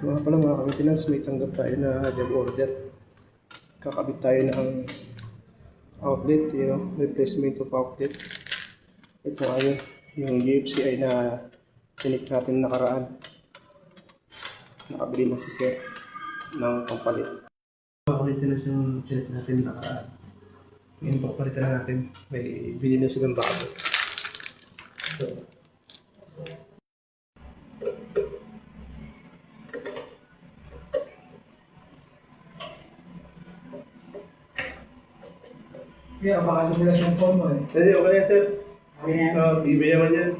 Mga pala mga ka-maintenance, may tanggap tayo na job order. Kakabit tayo ng outlet, replacement of outlet. Ito ay yung UFCI na tinik natin nakaraan. Nakabili na si Sir ng pampalit. Mga ka-maintenance yung tinik natin nakaraan. Ngayon papalitan na natin. May bili na silang bago. So, yeah, baka sila siyang phone mo eh. hindi, okay na sir. Okay na. Bibili naman yan.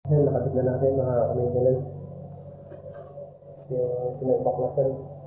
Nakatid na natin mga ka-maintenance yung pinagbaklasan.